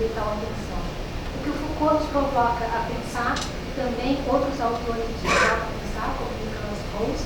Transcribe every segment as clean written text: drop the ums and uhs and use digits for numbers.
receber tal atenção. O que o Foucault nos provoca a pensar, e também outros autores nos provocam a pensar, como Nicholas Rawls,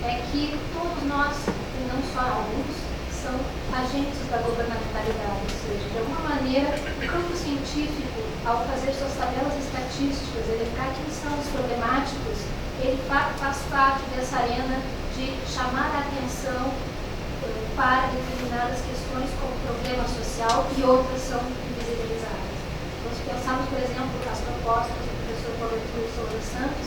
é que todos nós, e não só alguns, são agentes da governamentalidade, ou seja, de alguma maneira, o campo científico, ao fazer suas tabelas estatísticas, elencar quem são os problemáticos, ele faz parte dessa arena de chamar a atenção para determinadas questões como problema social e outras são invisibilizadas. Então, se pensarmos, por exemplo, as propostas do professor Paulo Arthur Souza Santos,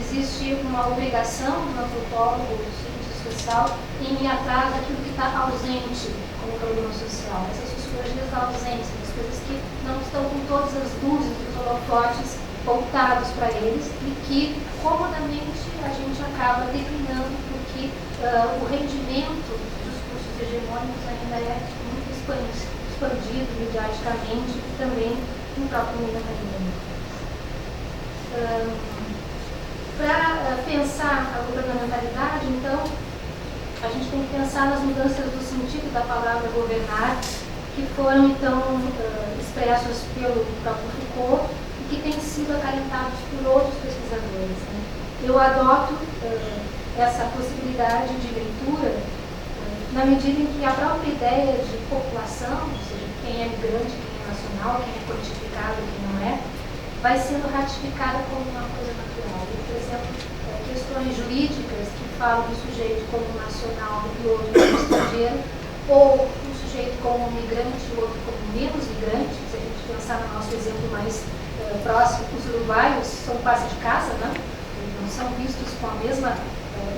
existe uma obrigação do antropólogo, do cientista social, em ir atrás daquilo que está ausente como problema social. Essas sociologias da ausência, das coisas que não estão com todas as luzes dos holofotes voltados para eles e que, comodamente, a gente acaba declinando porque o rendimento dos cursos hegemônicos ainda é muito expandido midiaticamente e também no próprio mundo acadêmico. Para pensar a governamentalidade, então, a gente tem que pensar nas mudanças do sentido da palavra governar, que foram, então, expressos pelo próprio Foucault e que têm sido acalentados por outros pesquisadores, né? Eu adoto essa possibilidade de leitura na medida em que a própria ideia de população, ou seja, quem é migrante, quem é nacional, quem é quantificado, quem não é, vai sendo ratificada como uma coisa natural. Por exemplo, questões jurídicas que falam do sujeito como nacional e o outro como estrangeiro, ou um sujeito como migrante e o outro como menos migrante. Se a gente pensar no nosso exemplo mais próximo, os uruguaios são passe de casa, né? Não são vistos com a mesma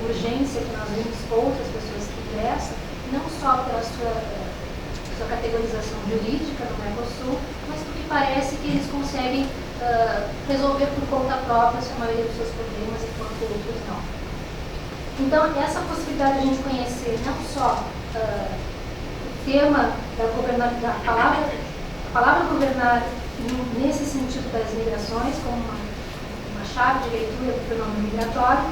urgência que nós vemos outras pessoas que ingressam, não só pela sua categorização jurídica no Mercosul, mas porque parece que eles conseguem resolver por conta própria a maioria dos seus problemas, enquanto outros não. Então, essa possibilidade de a gente conhecer não só o tema da a palavra governar nesse sentido das migrações, como uma chave de leitura do fenômeno migratório,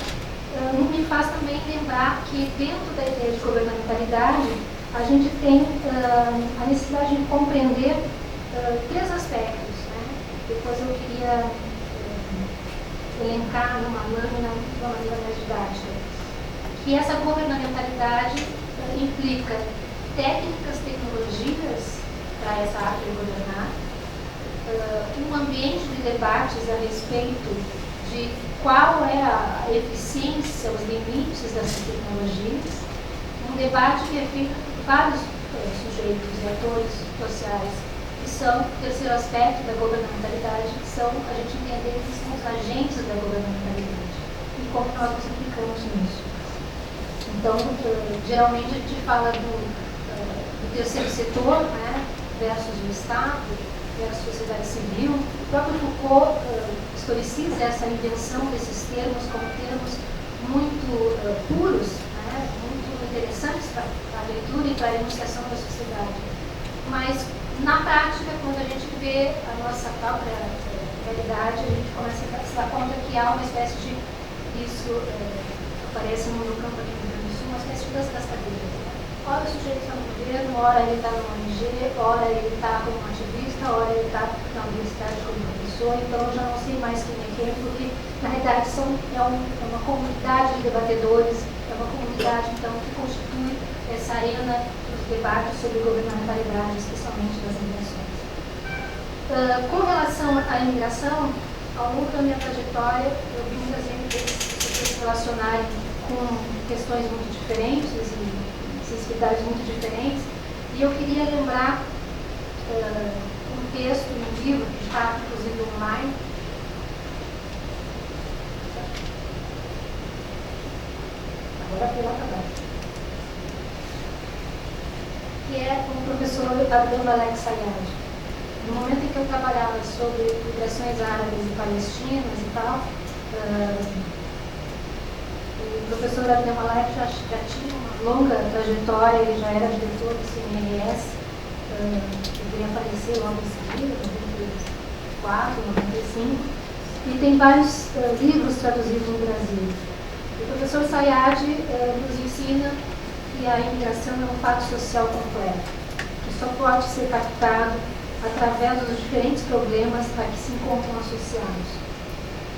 me faz também lembrar que dentro da ideia de governamentalidade, a gente tem a necessidade de compreender três aspectos, né? Depois eu queria elencar numa lâmina de uma maneira mais didática, que essa governamentalidade implica técnicas, tecnologias para essa arte de governar, um ambiente de debates a respeito de qual é a eficiência, os limites dessas tecnologias, um debate que é feito por vários sujeitos e atores sociais, que são o terceiro aspecto da governamentalidade, que são a gente entender que são os agentes da governamentalidade e como nós nos implicamos nisso. Então, geralmente a gente fala do terceiro setor, né, versus o Estado, versus a sociedade civil. O próprio Foucault historiciza essa invenção desses termos como termos muito puros, né, muito interessantes para a leitura e para a enunciação da sociedade. Mas, na prática, quando a gente vê a nossa própria realidade, a gente começa a se dar conta que há uma espécie de, isso aparece no campo aqui no Rio Grande do Sul, uma espécie de das cadeiras. Ora o sujeito está no governo, ora ele está no ONG, ora ele está como ativista, ora ele está na universidade como professor, então eu já não sei mais quem é quem, porque na realidade é uma comunidade de debatedores, é uma comunidade então que constitui essa arena dos debates sobre governamentalidade, especialmente das imigrações. Com relação à imigração, ao longo da minha trajetória, eu vi muitas vezes se relacionarem com questões muito diferentes e sensibilidades muito diferentes, e eu queria lembrar um texto no livro, que está inclusive online, agora foi lá para baixo, que é o professor Abdelmalek Sayad. No momento em que eu trabalhava sobre migrações árabes e palestinas e tal, o professor Abdelmalek já tinha uma longa trajetória, ele já era diretor do CNRS, ele veio aparecer logo em seguida, em 94, 95, e tem vários livros traduzidos no Brasil. O professor Sayad nos ensina que a imigração é um fato social completo, que só pode ser captado através dos diferentes problemas a que se encontram associados.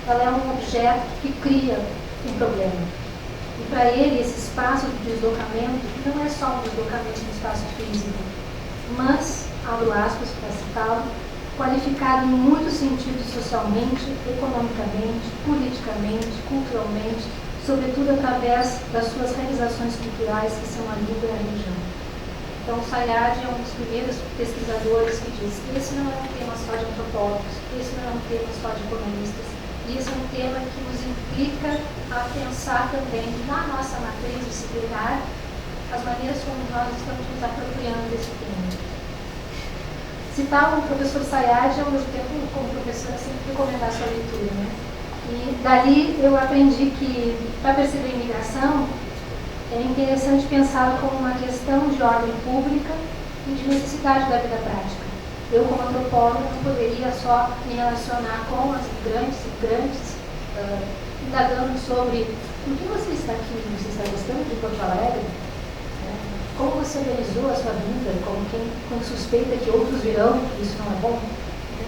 Ela é um objeto que cria um problema. E para ele, esse espaço de deslocamento não é só um deslocamento no espaço físico, mas, abro aspas para citá-lo, qualificado em muitos sentidos socialmente, economicamente, politicamente, culturalmente, sobretudo através das suas realizações culturais que são a língua e a religião. Então, Sayad é um dos primeiros pesquisadores que diz que esse não é um tema só de antropólogos, esse não é um tema só de economistas, e esse é um tema que nos implica a pensar também na nossa matriz disciplinar as maneiras como nós estamos nos apropriando desse tema. Citar o professor Sayad, ao mesmo tempo, como professora, sempre recomendar a sua leitura, né? E dali eu aprendi que, para perceber a imigração, é interessante pensá-la como uma questão de ordem pública e de necessidade da vida prática. Eu, como antropóloga, não poderia só me relacionar com as migrantes, indagando sobre por que você está aqui, você está gostando de Porto Alegre? Como você organizou a sua vida, como quem suspeita que outros virão, que isso não é bom?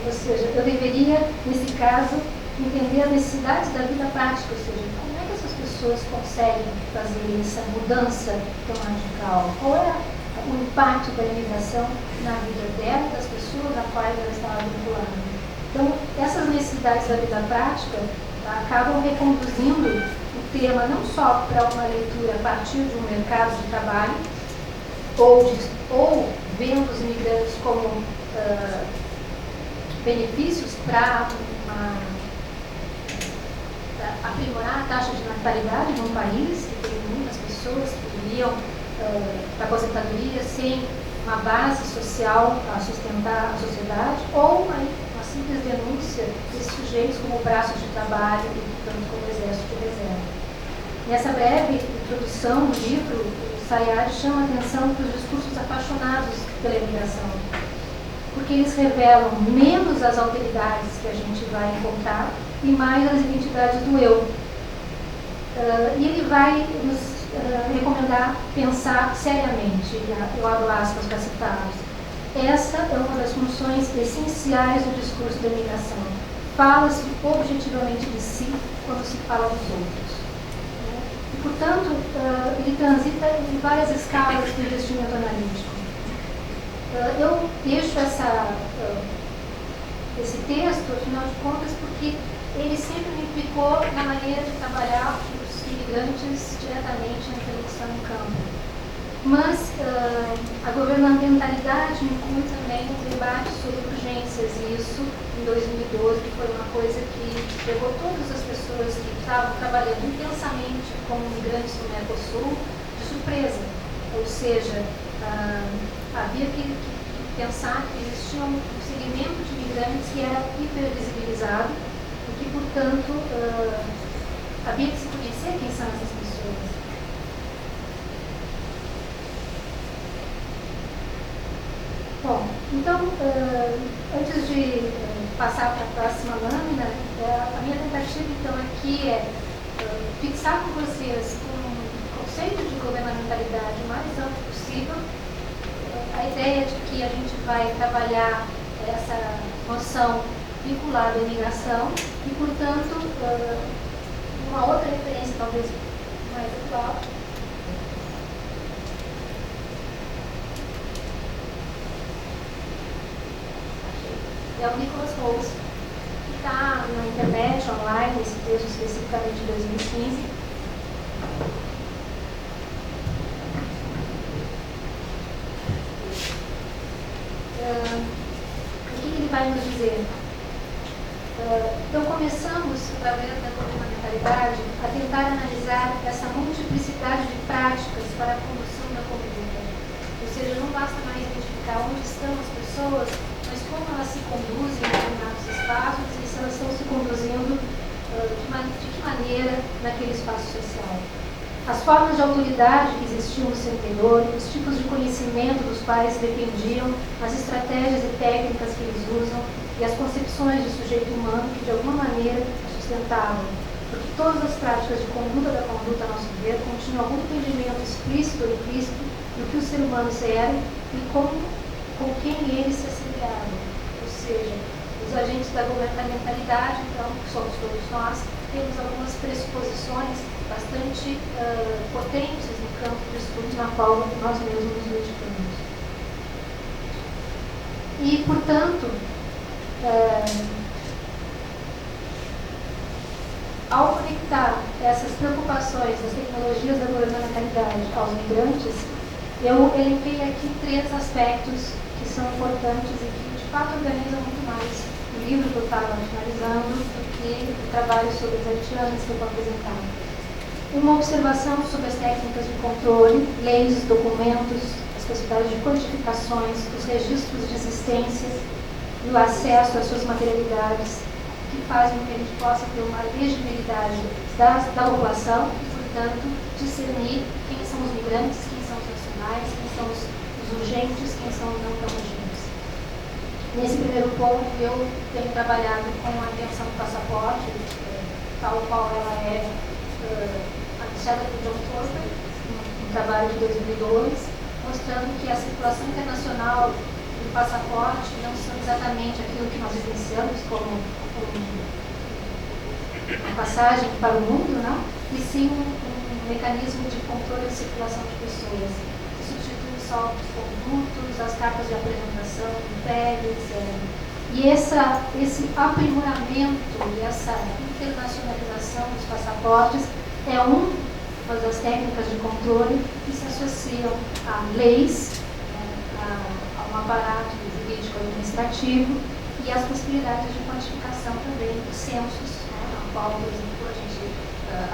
Ou seja, eu deveria, nesse caso, entender as necessidades da vida prática, ou seja, como é que essas pessoas conseguem fazer essa mudança tão radical? Qual é o impacto da imigração na vida dela e das pessoas a quais ela estava vinculando? Então, essas necessidades da vida prática acabam reconduzindo o tema não só para uma leitura a partir de um mercado de trabalho, ou vendo os imigrantes como benefícios para aprimorar a taxa de natalidade num país que tem muitas pessoas que iriam para a aposentadoria sem uma base social a sustentar a sociedade, ou uma simples denúncia desses sujeitos como braços de trabalho e, portanto, como exército de reserva. Nessa breve introdução do livro, Sayad chama a atenção para os discursos apaixonados pela imigração, porque eles revelam menos as alteridades que a gente vai encontrar e mais as identidades do eu. E ele vai nos recomendar pensar seriamente, eu abro aspas para citá-los. Essa é uma das funções essenciais do discurso da imigração. Fala-se objetivamente de si quando se fala dos outros. E, portanto, ele transita em várias escalas do investimento analítico. Eu deixo esse texto, afinal de contas, porque ele sempre me implicou na maneira de trabalhar os imigrantes diretamente na interlocução em campo. Mas a governamentalidade inclui também um debate sobre urgências, e isso em 2012 foi uma coisa que pegou todas as pessoas que estavam trabalhando intensamente como migrantes no Mercosul de surpresa. Ou seja, havia que pensar que existia um segmento de migrantes que era hipervisibilizado e que, portanto, havia que se conhecer quem são essas pessoas. Bom, então, antes de passar para a próxima lâmina, a minha tentativa então aqui é fixar com vocês um conceito de governamentalidade o mais amplo possível, a ideia de que a gente vai trabalhar essa noção vinculada à imigração e, portanto, uma outra referência talvez mais atual. É o Nicholas Rose, que está na internet, online, esse texto especificamente de 2015. O que ele vai nos dizer? Então, começamos, através da governamentalidade, a tentar analisar essa multiplicidade de práticas para a condução da conduta. Ou seja, não basta mais identificar onde estão as pessoas, mas como elas se conduzem em determinados espaços e se elas estão se conduzindo de que maneira naquele espaço social. As formas de autoridade que existiam no seu interior, os tipos de conhecimento dos quais dependiam, as estratégias e técnicas que eles usam e as concepções de sujeito humano que de alguma maneira sustentavam. Porque todas as práticas de conduta da conduta, a nosso ver, continham algum entendimento explícito ou implícito do que os seres humanos eram e com quem eles se assemelhavam. os agentes da governamentalidade, então, que somos todos nós, temos algumas pressuposições bastante potentes no campo de estudos na qual nós mesmos nos dedicamos. E, portanto, ao conectar essas preocupações das tecnologias da governamentalidade aos migrantes, eu elenquei aqui 3 aspectos que são importantes e que, de fato, organizam muito mais o livro que eu estava finalizando do que o trabalho sobre as haitianas que eu vou apresentar. Uma observação sobre as técnicas de controle, leis, documentos, as possibilidades de codificações, os registros de existência e o acesso às suas materialidades, que fazem com que a gente possa ter uma legibilidade da população e, portanto, discernir quem são os migrantes, quem são os nacionais, quem são os urgentes, quem são os não tão urgentes. Nesse primeiro ponto, eu tenho trabalhado com a invenção do passaporte, tal qual ela é anunciada por John Thorpe, um trabalho de 2002, mostrando que a circulação internacional do passaporte não são exatamente aquilo que nós vivenciamos como uma passagem para o mundo, não? E sim um mecanismo de controle de circulação de pessoas, que substitui só os condutos, as cartas de apresentação, impérios, e esse aprimoramento e essa internacionalização dos passaportes é uma das técnicas de controle que se associam a leis, a um aparato jurídico administrativo e as possibilidades de quantificação também dos censos, na qual, por exemplo, a gente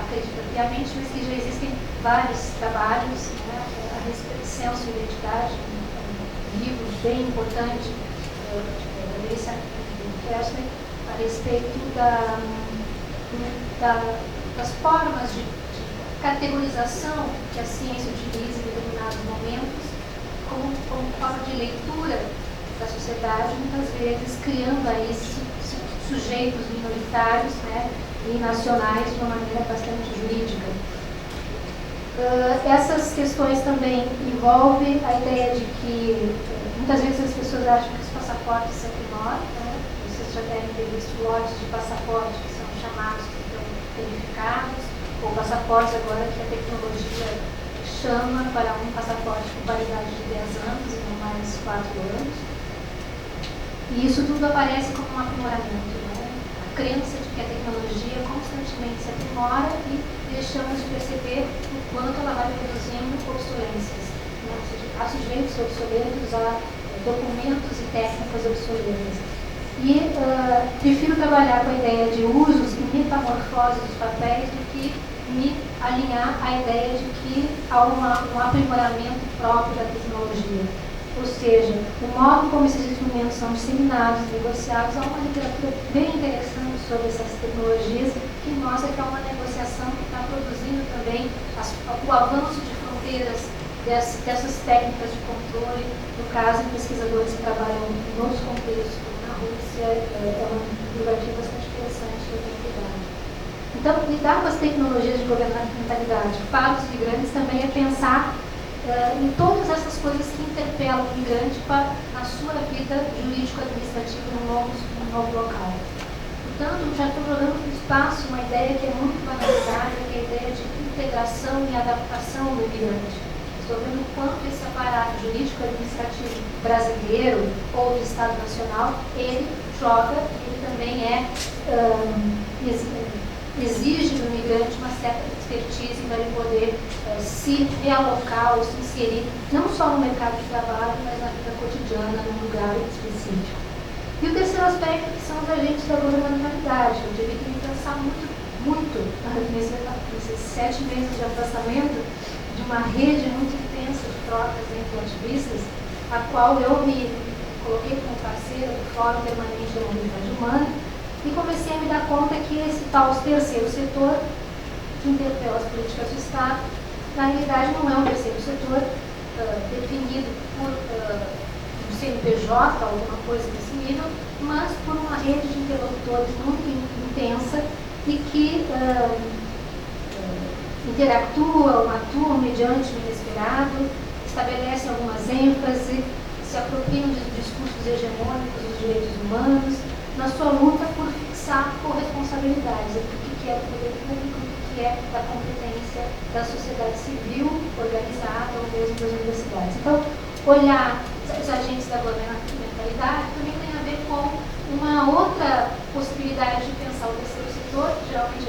acredita piamente, mas que já existem vários trabalhos a respeito de censo e identidade, um livro bem importante da Melissa Kersler, a respeito das formas de categorização que a ciência utiliza em determinados momentos como forma de leitura da sociedade, muitas vezes criando aí sujeitos minoritários, e nacionais de uma maneira bastante jurídica. Essas questões também envolvem a ideia de que muitas vezes as pessoas acham que os passaportes se aprimoram, vocês já devem ter visto lotes de passaportes que são chamados, que estão verificados, ou passaportes agora que a tecnologia chama para um passaporte com validade de 10 anos e não mais 4 anos. E isso tudo aparece como um aprimoramento, a crença de que a tecnologia constantemente se aprimora e deixamos de perceber o quanto ela vai reduzindo obsolências. Ou seja, há sujeitos obsoletos, há documentos e técnicas obsoletas. E prefiro trabalhar com a ideia de usos e metamorfose dos papéis do que me alinhar à ideia de que há um aprimoramento próprio da tecnologia. Ou seja, o modo como esses instrumentos são disseminados, negociados, há uma literatura bem interessante sobre essas tecnologias que mostra que há uma negociação que está produzindo também o avanço de fronteiras dessas técnicas de controle. No caso, pesquisadores que trabalham em outros contextos, como na Rússia, é um divulgativo bastante interessante que eu tenho cuidado. Então, lidar com as tecnologias de governamentalidade para os migrantes também é pensar em todas essas coisas que interpelam o migrante na sua vida jurídico-administrativa num novo local. Portanto, já estou jogando no espaço uma ideia que é muito banalizada, que é a ideia de integração e adaptação do migrante. Estou vendo o quanto esse aparato jurídico-administrativo brasileiro ou do Estado Nacional, ele joga, ele também exige do migrante uma certa expertise para ele poder se realocar ou se inserir, não só no mercado de trabalho, mas na vida cotidiana, num lugar específico. E o terceiro aspecto, que são os agentes da governamentalidade. Eu tive que me pensar muito nesses 7 meses de afastamento de uma rede muito intensa de trocas entre ativistas, a qual eu me coloquei como parceira do Fórum Permanente da Mobilidade Humana, e comecei a me dar conta que esse tal terceiro setor, que interpela as políticas do Estado, na realidade não é um terceiro setor definido por um CNPJ, alguma coisa desse nível, mas por uma rede de interlocutores muito intensa e que interatuam, atuam mediante o inesperado, estabelecem algumas ênfases, se apropriam de discursos hegemônicos dos direitos humanos, na sua luta por fixar corresponsabilidades entre o que é do poder público e o que é da competência da sociedade civil organizada ou mesmo das universidades. Então, olhar os agentes da governamentalidade também tem a ver com uma outra possibilidade de pensar o terceiro setor. Geralmente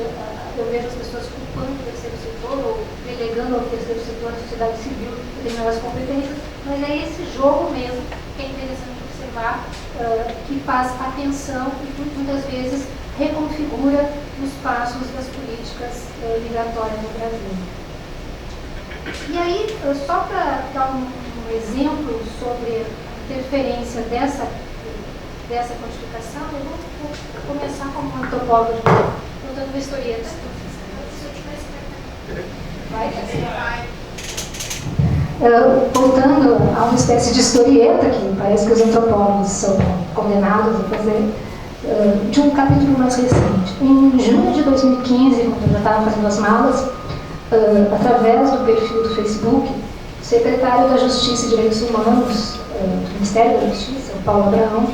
eu vejo as pessoas culpando o terceiro setor ou delegando ao terceiro setor a sociedade civil determinadas competências, mas é esse jogo mesmo que é interessante observar, que faz atenção e muitas vezes reconfigura os passos das políticas migratórias no Brasil. E aí, só para dar um exemplo sobre a interferência dessa codificação, eu vou começar como um antropólogo, contando uma historieta. Vai, voltando a uma espécie de historieta que parece que os antropólogos são condenados a fazer, de um capítulo mais recente. Em junho de 2015, quando eu já estava fazendo as malas, através do perfil do Facebook, o secretário da Justiça e Direitos Humanos do Ministério da Justiça, o Paulo Abraão,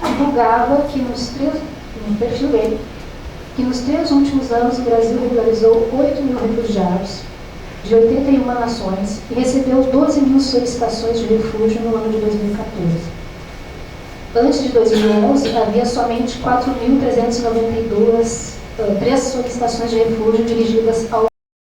divulgava que no perfil dele, que nos 3 últimos anos o Brasil regularizou 8 mil refugiados de 81 nações e recebeu 12 mil solicitações de refúgio no ano de 2014. Antes de 2011, havia somente 4.392 solicitações de refúgio dirigidas ao